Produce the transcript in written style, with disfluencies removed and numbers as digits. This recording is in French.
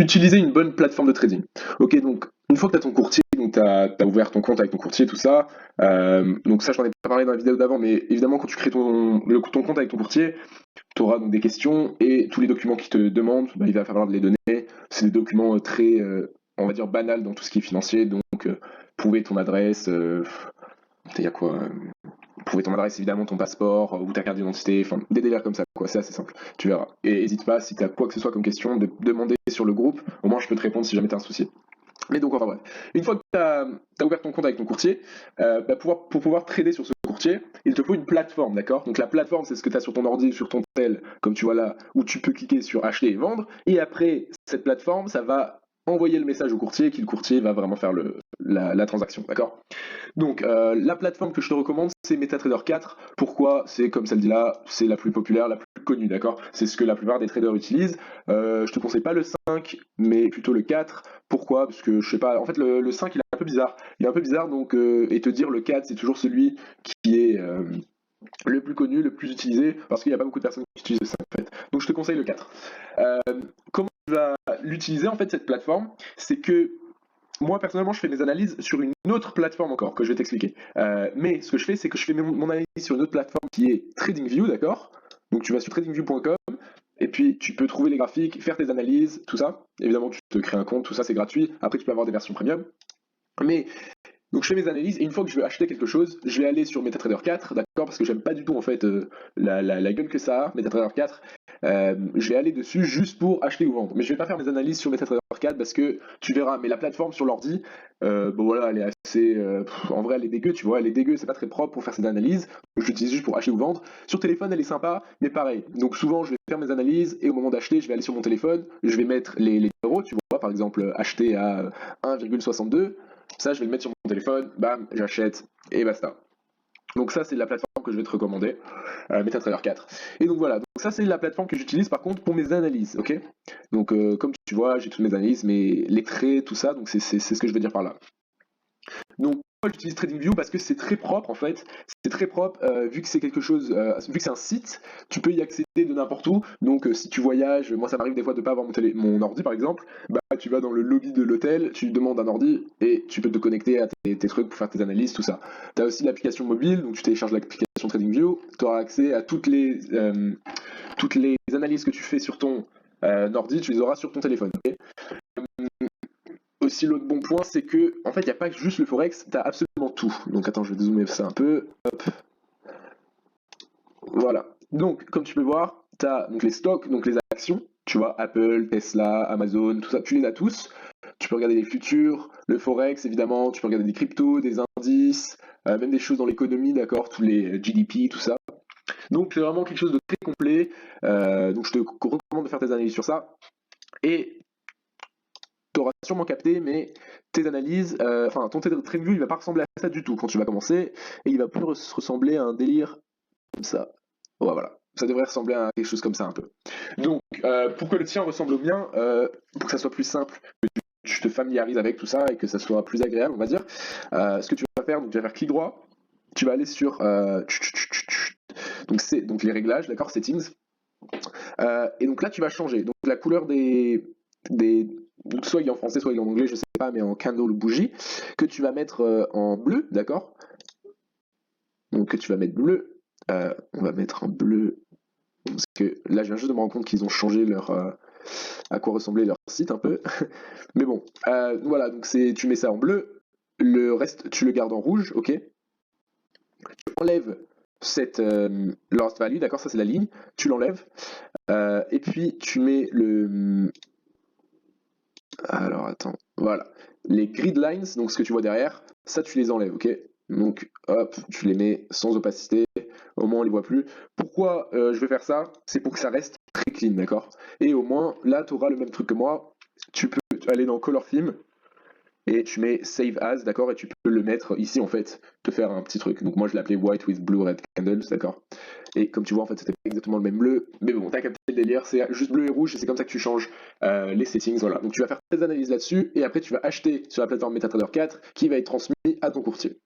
Utiliser une bonne plateforme de trading. Ok, donc une fois que tu as ton courtier, donc tu as ouvert ton compte avec ton courtier, tout ça, donc ça, je t'en ai pas parlé dans la vidéo d'avant, mais évidemment, quand tu crées ton compte avec ton courtier, tu auras donc des questions et tous les documents qu'il te demandent, bah, il va falloir de les donner. C'est des documents très, on va dire, banals dans tout ce qui est financier, donc prouver ton adresse, il y a quoi prouver ton adresse évidemment, ton passeport ou ta carte d'identité, enfin des délires comme ça, quoi, c'est assez simple, tu verras. Et n'hésite pas, si tu as quoi que ce soit comme question, de demander sur le groupe, au moins je peux te répondre si jamais tu as un souci. Mais donc, enfin bref, une fois que tu as ouvert ton compte avec ton courtier, bah, pour pouvoir trader sur ce courtier, il te faut une plateforme, d'accord? Donc la plateforme, c'est ce que tu as sur ton ordi, sur ton tel, comme tu vois là, où tu peux cliquer sur acheter et vendre, et après, cette plateforme, ça va envoyer le message au courtier, et qui le courtier va vraiment faire la transaction, d'accord? Donc, la plateforme que je te recommande, c'est MetaTrader 4. Pourquoi? C'est comme ça le dit là, c'est la plus populaire, la plus connue, d'accord? C'est ce que la plupart des traders utilisent. Je te conseille pas le 5, mais plutôt le 4. Pourquoi? Parce que je sais pas, en fait, le 5, il est un peu bizarre. Il est un peu bizarre, donc, et te dire le 4, c'est toujours celui qui est le plus connu, le plus utilisé, parce qu'il n'y a pas beaucoup de personnes qui utilisent le 5, en fait. Donc, je te conseille le 4. Euh, Comment tu vas l'utiliser, en fait, cette plateforme? C'est que moi, personnellement, je fais mes analyses sur une autre plateforme encore, que je vais t'expliquer. Mais ce que je fais, c'est que je fais mon analyse sur une autre plateforme qui est TradingView, d'accord? Donc tu vas sur tradingview.com, et puis tu peux trouver les graphiques, faire tes analyses, tout ça. Évidemment, tu te crées un compte, tout ça c'est gratuit. Après, tu peux avoir des versions premium. Mais donc je fais mes analyses et une fois que je veux acheter quelque chose, je vais aller sur MetaTrader 4, d'accord, parce que j'aime pas du tout en fait la gueule que ça a, MetaTrader 4. Je vais aller dessus juste pour acheter ou vendre. Mais je vais pas faire mes analyses sur MetaTrader 4 parce que tu verras, mais la plateforme sur l'ordi, bon voilà, elle est assez, en vrai elle est dégueu, tu vois, elle est dégueu, c'est pas très propre pour faire cette analyse. Je l'utilise juste pour acheter ou vendre. Sur téléphone, elle est sympa, mais pareil. Donc souvent, je vais faire mes analyses et au moment d'acheter, je vais aller sur mon téléphone, je vais mettre les numéros, tu vois, par exemple acheter à 1,62. Ça, je vais le mettre sur mon téléphone, bam, j'achète et basta. Donc ça, c'est la plateforme que je vais te recommander, MetaTrader 4. Et donc voilà, donc ça c'est la plateforme que j'utilise par contre pour mes analyses, ok? Donc comme tu vois, j'ai toutes mes analyses, les traits, tout ça, donc c'est ce que je veux dire par là. Donc moi j'utilise TradingView parce que c'est très propre en fait, c'est très propre vu que c'est quelque chose, vu que c'est un site, tu peux y accéder de n'importe où. Donc si tu voyages, moi ça m'arrive des fois de pas avoir mon ordi par exemple, bah tu vas dans le lobby de l'hôtel, tu demandes un ordi et tu peux te connecter à tes trucs pour faire tes analyses, tout ça. Tu as aussi l'application mobile, donc tu télécharges l'application TradingView, tu auras accès à toutes les analyses que tu fais sur ton ordi, tu les auras sur ton téléphone. Ok. Aussi, l'autre bon point, c'est que, en fait, il n'y a pas juste le Forex, tu as absolument tout. Donc, attends, je vais zoomer ça un peu. Hop, voilà. Donc, comme tu peux voir, tu as donc, les stocks, donc les actions. Tu vois, Apple, Tesla, Amazon, tout ça, tu les as tous. Tu peux regarder les futurs, le Forex, évidemment. Tu peux regarder des cryptos, des indices, même des choses dans l'économie, d'accord, tous les GDP, tout ça. Donc, c'est vraiment quelque chose de très complet. Donc, je te recommande de faire tes analyses sur ça. Et tu auras sûrement capté, mais tes analyses, enfin ton TradingView, il va pas ressembler à ça du tout quand tu vas commencer, et il va plus ressembler à un délire comme ça. Ouais, voilà, ça devrait ressembler à quelque chose comme ça un peu. Donc, pour que le tien ressemble au mien, pour que ça soit plus simple, que tu te familiarises avec tout ça et que ça soit plus agréable, on va dire, ce que tu vas faire, donc tu vas faire clic droit, tu vas aller sur donc c'est donc les réglages, d'accord, settings, et donc là tu vas changer. Donc la couleur des donc soit il est en français, soit il est en anglais, je sais pas, mais en candle ou bougie, que tu vas mettre en bleu, d'accord? Donc que tu vas mettre bleu. On va mettre en bleu. Parce que là, je viens juste de me rendre compte qu'ils ont changé à quoi ressemblait leur site un peu. Mais bon, voilà, donc tu mets ça en bleu. Le reste, tu le gardes en rouge, ok? Tu enlèves cette lost value, d'accord? Ça, c'est la ligne. Tu l'enlèves. Et puis, tu mets le. Alors, attends. Voilà. Les grid lines, donc ce que tu vois derrière, ça, tu les enlèves, ok? Donc, hop, tu les mets sans opacité. Au moins, on les voit plus. Pourquoi je vais faire ça? C'est pour que ça reste très clean, d'accord? Et au moins, là, tu auras le même truc que moi. Tu peux aller dans Color Theme et tu mets Save As, d'accord? Et tu peux le mettre ici, en fait, te faire un petit truc. Donc, moi, je l'appelais White with Blue Red Candles, d'accord? Et comme tu vois, en fait, c'était exactement le même bleu. Mais bon, t'as capté le délire, c'est juste bleu et rouge, et c'est comme ça que tu changes les settings, voilà. Donc, tu vas faire tes analyses là-dessus, et après, tu vas acheter sur la plateforme MetaTrader 4 qui va être transmis à ton courtier.